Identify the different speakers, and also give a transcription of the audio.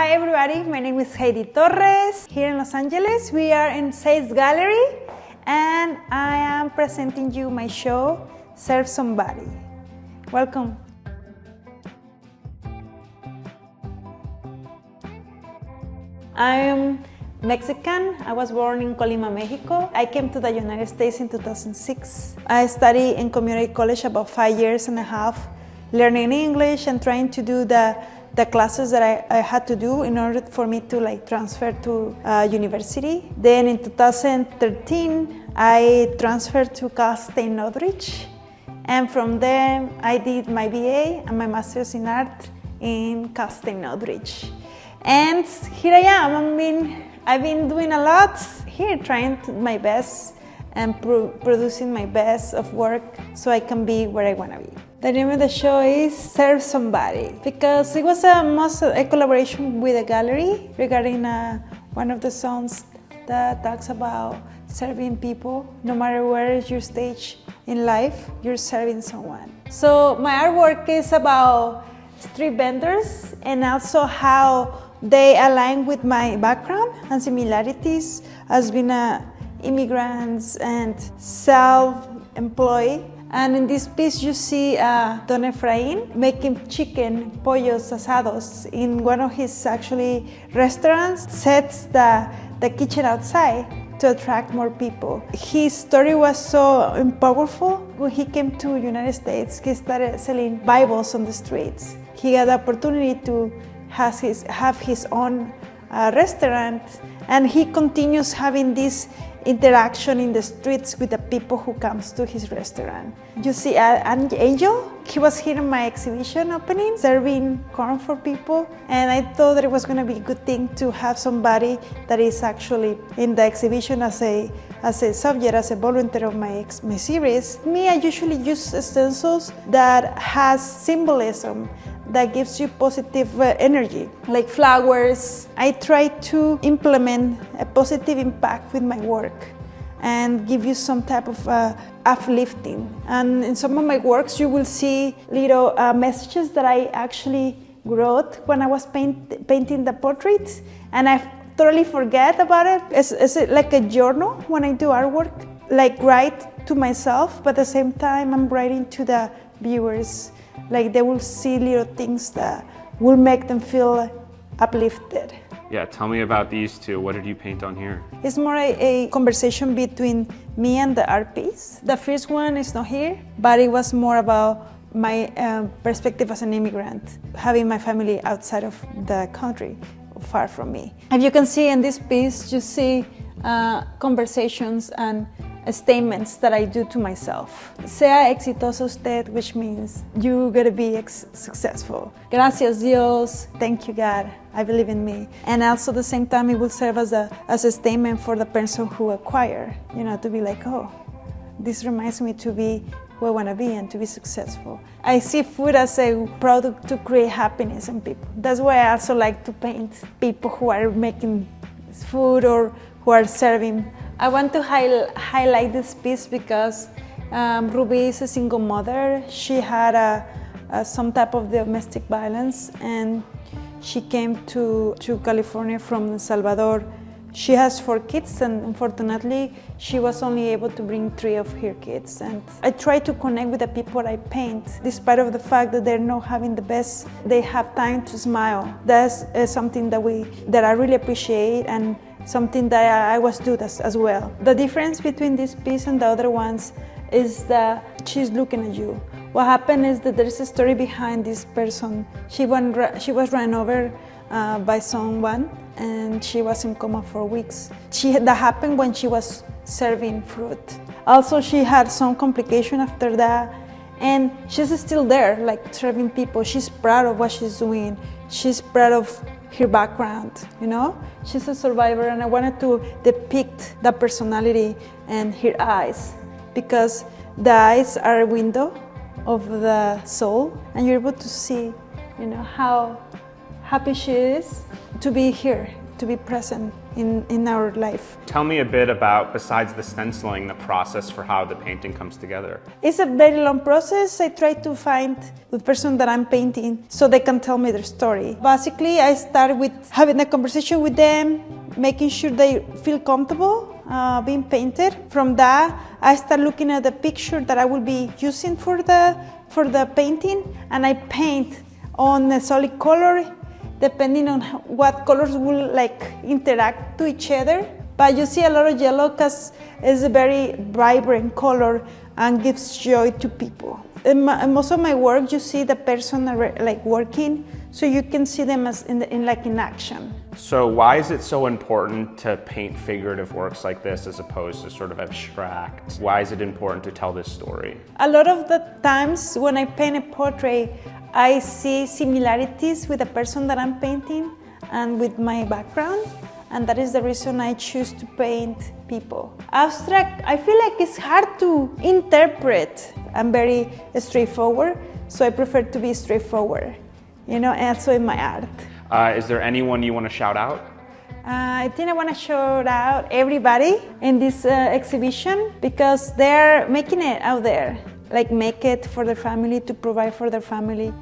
Speaker 1: Hi everybody, my name is Hedy Torres. Here in Los Angeles, we are in Seis Gallery and I am presenting you my show, Serve Somebody. Welcome. I am Mexican. I was born in Colima, Mexico. I came to the United States in 2006. I studied in community college about 5 years and a half, learning English and trying to do the classes that I had to do in order for me to transfer to university. Then in 2013, I transferred to Cal State Northridge. And from there, I did my BA and my Master's in Art in Cal State Northridge. And here I am. I've been doing a lot here, trying my best and producing my best of work so I can be where I want to be. The name of the show is Serve Somebody because it was a collaboration with a gallery regarding one of the songs that talks about serving people. No matter where is your stage in life, you're serving someone. So my artwork is about street vendors and also how they align with my background and similarities as being immigrants and self-employed. And in this piece you see Don Efrain making chicken pollos asados in one of his restaurants, sets the kitchen outside to attract more people. His story was so powerful. When he came to the United States, he started selling Bibles on the streets. He had the opportunity to have his own restaurant, and he continues having this interaction in the streets with the people who comes to his restaurant. You see an angel. He was here in my exhibition opening, serving corn for people, and I thought that it was going to be a good thing to have somebody that is actually in the exhibition as a subject, as a volunteer of my series. Me, I usually use stencils that has symbolism that gives you positive energy, like flowers. I try to implement a positive impact with my work and give you some type of uplifting. And in some of my works, you will see little messages that I actually wrote when I was painting the portraits, and I totally forget about it. It's like a journal when I do artwork, like write to myself, but at the same time, I'm writing to the viewers. Like they will see little things that will make them feel uplifted.
Speaker 2: Yeah, tell me about these two. What did you paint on here?
Speaker 1: It's more a conversation between me and the art piece. The first one is not here, but it was more about my perspective as an immigrant, having my family outside of the country, far from me. If you can see in this piece, you see conversations and statements that I do to myself. Sea exitoso usted, which means you gotta be successful. Gracias Dios, thank you God, I believe in me. And also at the same time, it will serve as a statement for the person who acquire, to be like, oh, this reminds me to be who I wanna be and to be successful. I see food as a product to create happiness in people. That's why I also like to paint people who are making food or who are serving. I want to highlight this piece because Ruby is a single mother. She had some type of domestic violence and she came to California from El Salvador. She has 4 kids and unfortunately she was only able to bring 3 of her kids. And I try to connect with the people I paint, despite of the fact that they're not having the best, they have time to smile. That's something that I really appreciate and something that I was doing as well. The difference between this piece and the other ones is that she's looking at you. What happened is that there's a story behind this person. She was run over by someone and she was in coma for weeks. That happened when she was serving fruit. Also, she had some complication after that, and she's still there, like serving people. She's proud of what she's doing. She's proud of her background, She's a survivor, and I wanted to depict that personality and her eyes, because the eyes are a window of the soul, and you're able to see, how happy she is to be here, to be present in our life.
Speaker 2: Tell me a bit about, besides the stenciling, the process for how the painting comes together.
Speaker 1: It's a very long process. I try to find the person that I'm painting so they can tell me their story. Basically, I start with having a conversation with them, making sure they feel comfortable being painted. From that, I start looking at the picture that I will be using for the painting, and I paint on a solid color, depending on what colors will interact to each other. But you see a lot of yellow because it's a very vibrant color and gives joy to people. In most of my work, you see the person working, so you can see them as in action.
Speaker 2: So why is it so important to paint figurative works like this as opposed to sort of abstract? Why is it important to tell this story?
Speaker 1: A lot of the times when I paint a portrait, I see similarities with the person that I'm painting and with my background, and that is the reason I choose to paint people. Abstract, I feel like it's hard to interpret. I'm very straightforward, so I prefer to be straightforward, and also in my art.
Speaker 2: Is there anyone you want to shout out?
Speaker 1: I think I want to shout out everybody in this exhibition because they're making it out there, make it for their family, to provide for their family.